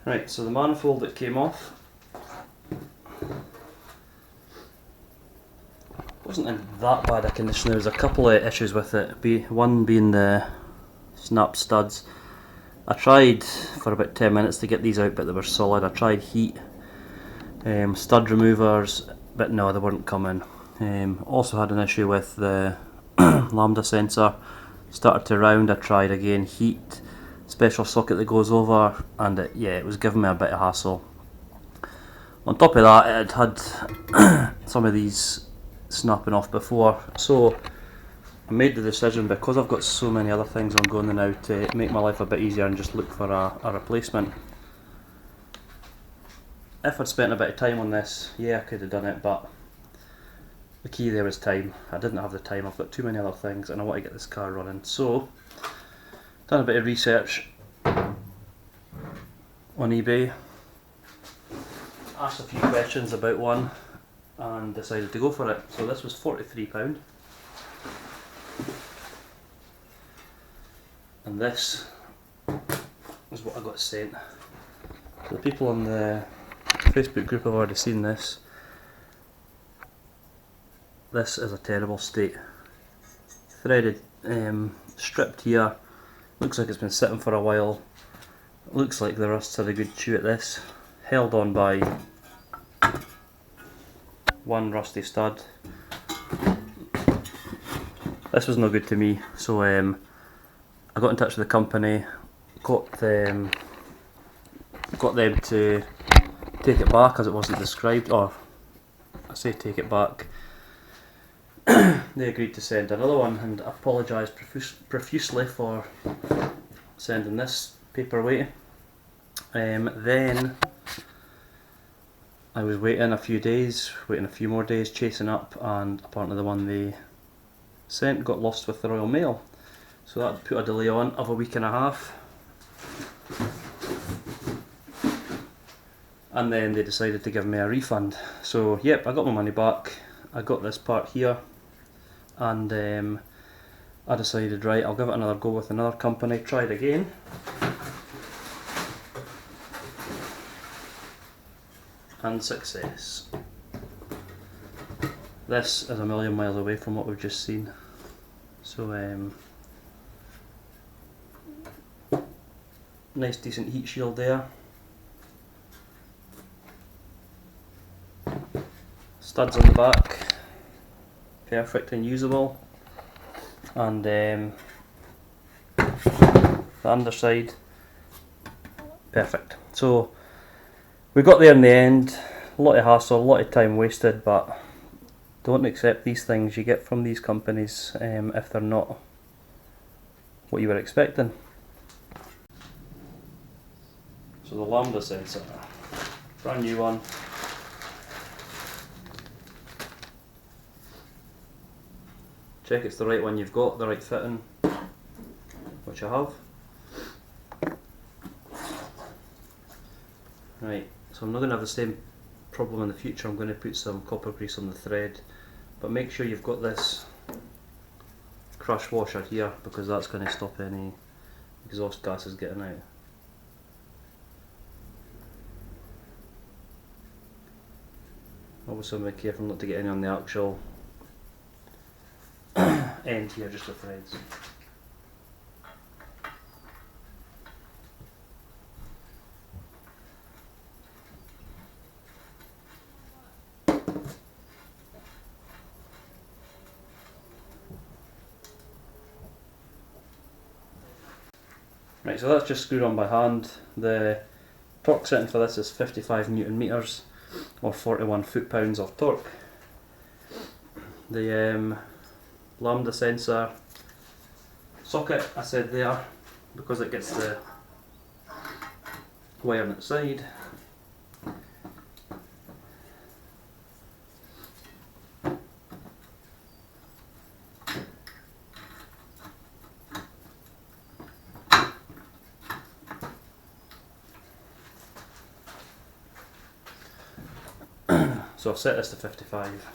Right, so the manifold that came off wasn't in that bad a condition. There was a couple of issues with it, one being the snap studs. I tried for about 10 minutes to get these out, but they were solid. I tried heat, stud removers, but no, they weren't coming. Also had an issue with the lambda sensor. Started to round, I tried again, heat, special socket that goes over, and it was giving me a bit of hassle. On top of that, it had some of these snapping off before, so I made the decision, because I've got so many other things ongoing now, to make my life a bit easier and just look for a replacement. If I'd spent a bit of time on this, yeah, I could have done it, but the key there was time. I didn't have the time, I've got too many other things and I want to get this car running. So, done a bit of research on eBay, asked a few questions about one and decided to go for it. So this was £43. And this is what I got sent. So the people on the Facebook group have already seen this. This is a terrible state. Threaded, stripped here. Looks like it's been sitting for a while. Looks like the rust had a good chew at this. Held on by one rusty stud. This was no good to me, so I got in touch with the company, got them to take it back as it wasn't described, or I say take it back. They agreed to send another one, and I apologised profusely for sending this paperweight. Then I was waiting a few more days, chasing up, and apparently the one they sent got lost with the Royal Mail. So that put a delay on of a week and a half. And then they decided to give me a refund. So yep, I got my money back. I got this part here, and I decided, right, I'll give it another go with another company. Tried again. And success. This is a million miles away from what we've just seen. So nice decent heat shield there. Studs on the back, perfect and usable. And the underside, perfect. So we got there in the end. A lot of hassle, a lot of time wasted, but don't accept these things you get from these companies if they're not what you were expecting. So the lambda sensor, brand new one. Check it's the right one you've got, the right fitting, which I have. Right, so I'm not going to have the same problem in the future. I'm going to put some copper grease on the thread, but make sure you've got this crush washer here, because that's going to stop any exhaust gases getting out. Obviously I'm be careful not to get any on the actual end here, just the threads. Right, so that's just screwed on by hand. The torque setting for this is 55 Newton meters, or 41 foot-pounds of torque. The lambda sensor socket, I said there, because it gets the wire on its side. So I've set this to 55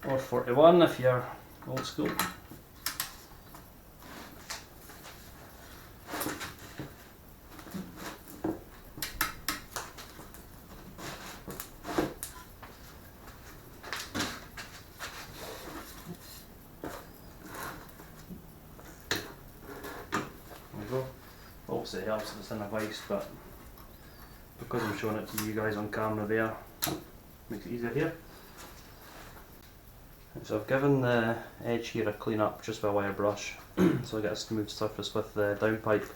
or 41 if you're old school. obviously it helps if it's in a vice, but because I'm showing it to you guys on camera there, makes it easier here. So I've given the edge here a clean up just with a wire brush, so I get a smooth surface with the downpipe.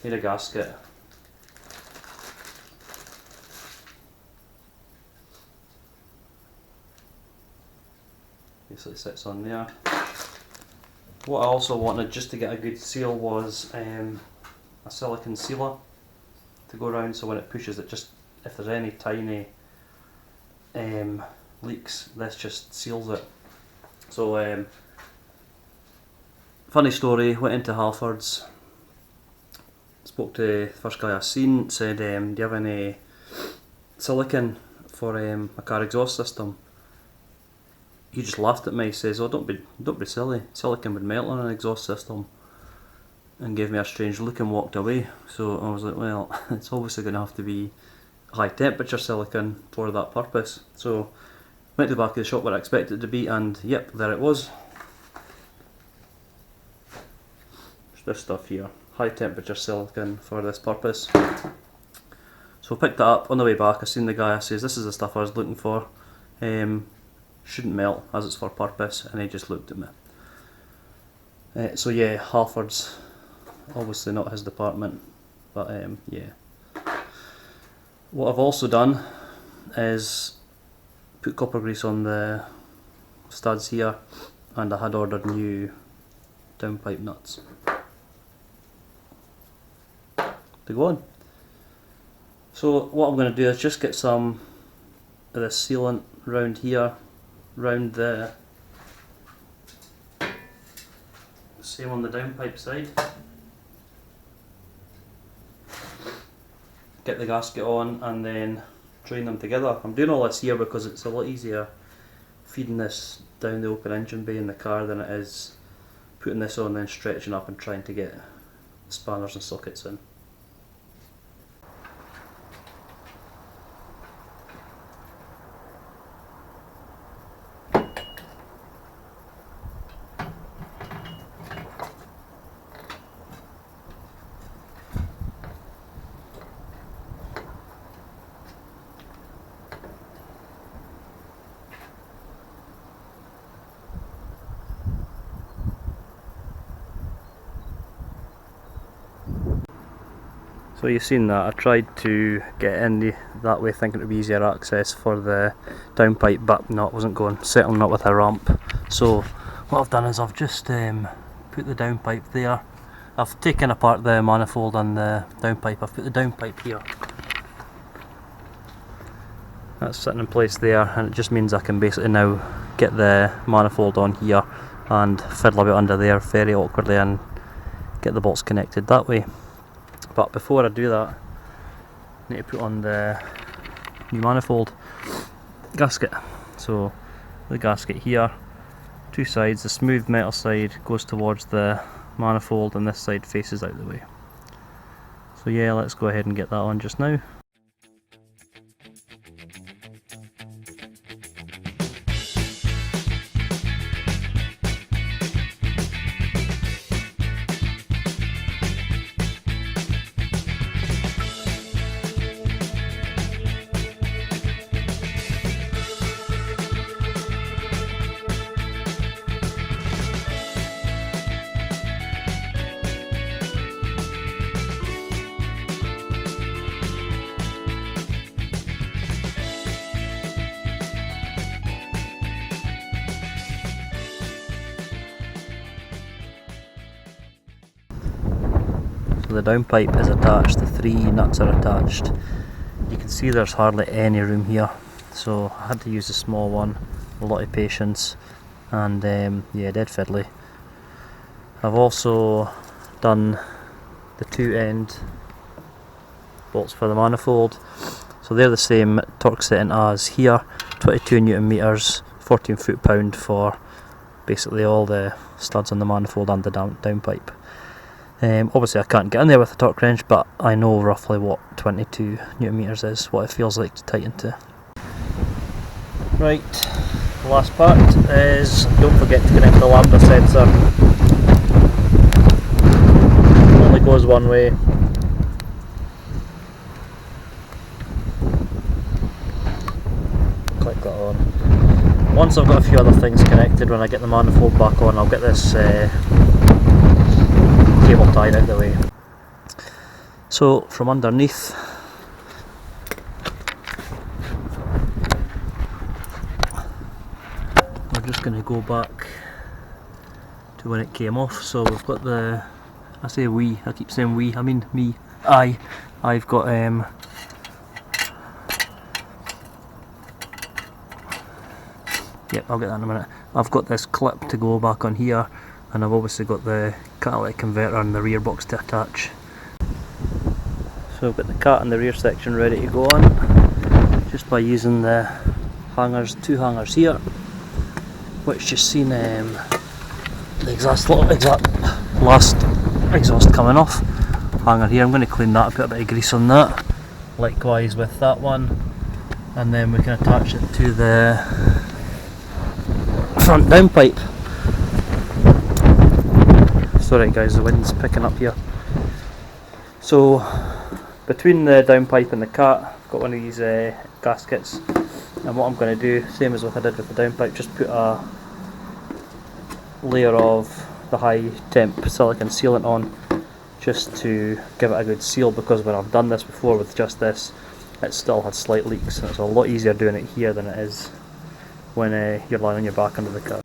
Here a gasket. Basically sits on there. What I also wanted just to get a good seal was a silicone sealer to go around, so when it pushes it, just if there's any tiny leaks, this just seals it. So funny story, went into Halfords, spoke to the first guy I seen, said do you have any silicone for a car exhaust system? He just laughed at me. He says, "Oh, don't be silly. Silicone would melt on an exhaust system," and gave me a strange look and walked away. So I was like, well, it's obviously going to have to be high temperature silicone for that purpose. So went to the back of the shop where I expected it to be, and yep, there it was. It's this stuff here, high temperature silicone for this purpose. So I picked that up. On the way back, I seen the guy. I says, "This is the stuff I was looking for. Shouldn't melt as it's for purpose," and he just looked at me. So yeah, Halfords, obviously not his department, but yeah. What I've also done is put copper grease on the studs here, and I had ordered new downpipe nuts to go on. So what I'm going to do is just get some of this sealant round here, round the same on the downpipe side. Get the gasket on and then join them together. I'm doing all this here because it's a lot easier feeding this down the open engine bay in the car than it is putting this on and then stretching up and trying to get spanners and sockets in. So you've seen that, I tried to get in that way thinking it would be easier access for the downpipe, but no, it wasn't going, certainly not with a ramp. So what I've done is I've just put the downpipe there. I've taken apart the manifold and the downpipe. I've put the downpipe here. That's sitting in place there, and it just means I can basically now get the manifold on here and fiddle a bit under there very awkwardly and get the bolts connected that way. But before I do that, I need to put on the new manifold gasket. So the gasket here, two sides, the smooth metal side goes towards the manifold and this side faces out the way. So yeah, let's go ahead and get that on just now. So the downpipe is attached, the three nuts are attached. You can see there's hardly any room here, so I had to use a small one, a lot of patience, and yeah, dead fiddly. I've also done the two end bolts for the manifold, so they're the same torque setting as here, 22 Newton meters, 14 foot-pound for basically all the studs on the manifold and the downpipe. Obviously I can't get in there with a torque wrench, but I know roughly what 22 Newton meters is, what it feels like to tighten to. Right, the last part is, don't forget to connect the lambda sensor. It only goes one way. Click that on. Once I've got a few other things connected, when I get the manifold back on, I'll get this cable tied out of the way. So from underneath, we're just going to go back to when it came off. So we've got the, I say we, I keep saying we, I mean me, I've got yep, I'll get that in a minute. I've got this clip to go back on here, and I've obviously got the catalytic converter and the rear box to attach. So I've got the cat and the rear section ready to go on, just by using the hangers, two hangers here, which just seen the last exhaust coming off. Hanger here, I'm going to clean that, put a bit of grease on that, likewise with that one, and then we can attach it to the front downpipe. Sorry guys, the wind's picking up here. So between the downpipe and the cat, I've got one of these gaskets, and what I'm going to do, same as what I did with the downpipe, just put a layer of the high temp silicon sealant on, just to give it a good seal, because when I've done this before with just this, it still had slight leaks, and it's a lot easier doing it here than it is when you're lying on your back under the cat.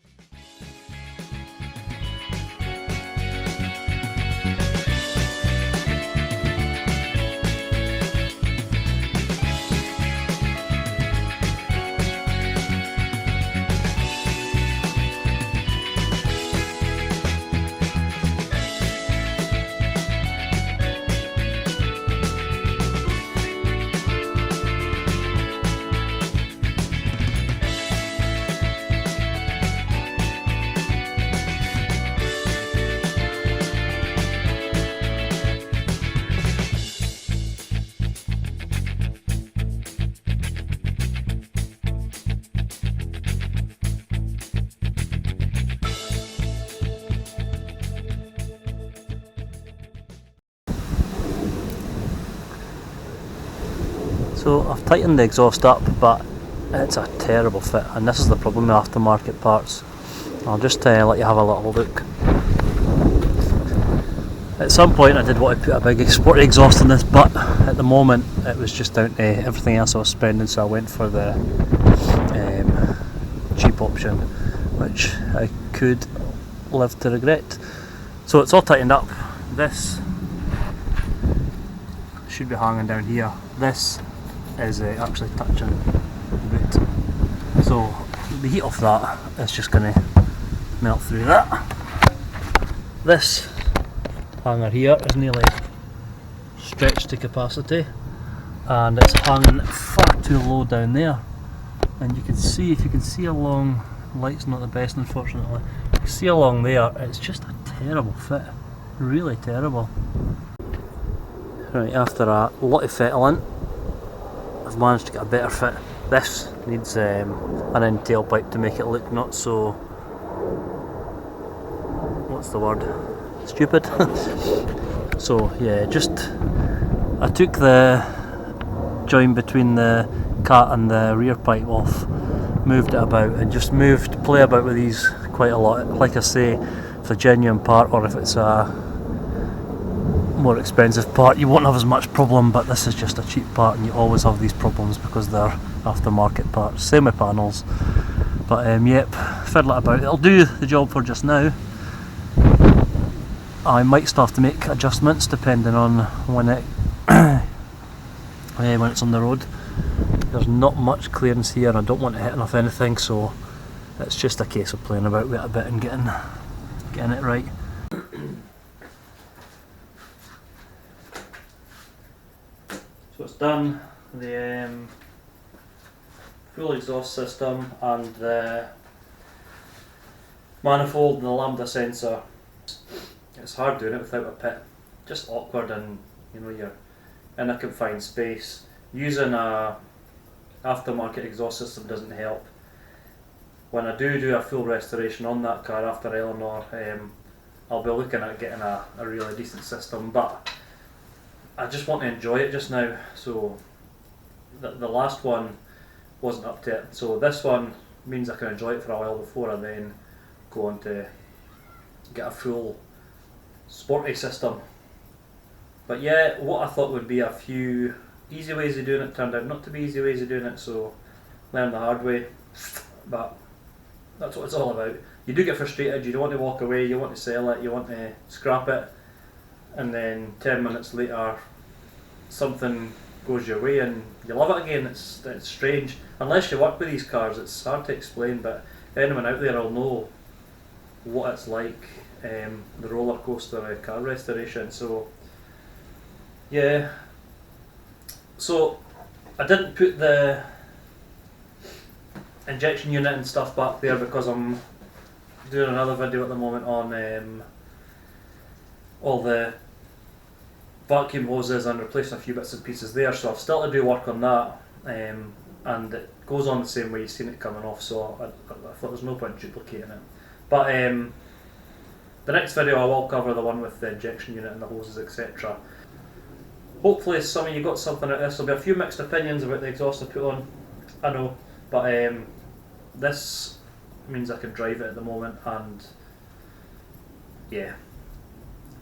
So I've tightened the exhaust up, but it's a terrible fit, and this is the problem with aftermarket parts. I'll just let you have a little look. At some point I did want to put a big sporty exhaust on this, but at the moment it was just down to everything else I was spending, so I went for the cheap option, which I could live to regret. So it's all tightened up. This should be hanging down here. This is actually touching the boot, so the heat off that is just going to melt through that. This hanger here is nearly stretched to capacity, and it's hanging far too low down there, and you can see, if you can see along, the light's not the best unfortunately, you can see along there, it's just a terrible fit, really terrible. Right, after a lot of fettling, I've managed to get a better fit. This needs an end tailpipe to make it look not so, what's the word, stupid. So yeah, just I took the joint between the cat and the rear pipe off, moved it about, and just play about with these quite a lot. Like I say, if it's a genuine part or if it's a more expensive part, you won't have as much problem, but this is just a cheap part and you always have these problems because they're aftermarket parts. Same with panels, but yep, fiddle it about. It'll do the job for just now. I might still have to make adjustments depending on when it's on the road. There's not much clearance here and I don't want to hit off anything, so it's just a case of playing about with it a bit and getting it right. So it's done, the fuel exhaust system and the manifold and the lambda sensor. It's hard doing it without a pit, just awkward, and you know, you're in a confined space. Using a aftermarket exhaust system doesn't help. When I do a full restoration on that car after Eleanor, I'll be looking at getting a really decent system, but I just want to enjoy it just now. So the last one wasn't up to it, so this one means I can enjoy it for a while before I then go on to get a full sporty system. But yeah, what I thought would be a few easy ways of doing it turned out not to be easy ways of doing it, so learn the hard way. But that's what it's all about. You do get frustrated, you don't want to walk away, you want to sell it, you want to scrap it, and then 10 minutes later something goes your way and you love it again. It's strange. Unless you work with these cars, it's hard to explain, but anyone out there will know what it's like, the roller coaster of car restoration. So yeah, so I didn't put the injection unit and stuff back there because I'm doing another video at the moment on all the vacuum hoses and replacing a few bits and pieces there, so I've still to do work on that, and it goes on the same way you've seen it coming off, so I thought there's no point duplicating it. But the next video I will cover the one with the injection unit and the hoses, etc. Hopefully some of you got something out of this. There'll be a few mixed opinions about the exhaust I put on, I know, but this means I can drive it at the moment, and yeah,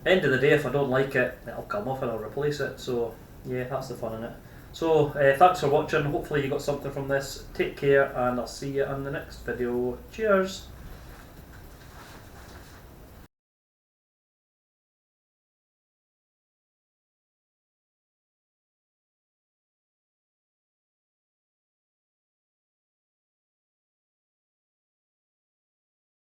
end of the day, if I don't like it, it'll come off and I'll replace it. So yeah, that's the fun in it. So thanks for watching. Hopefully you got something from this. Take care, and I'll see you in the next video. Cheers.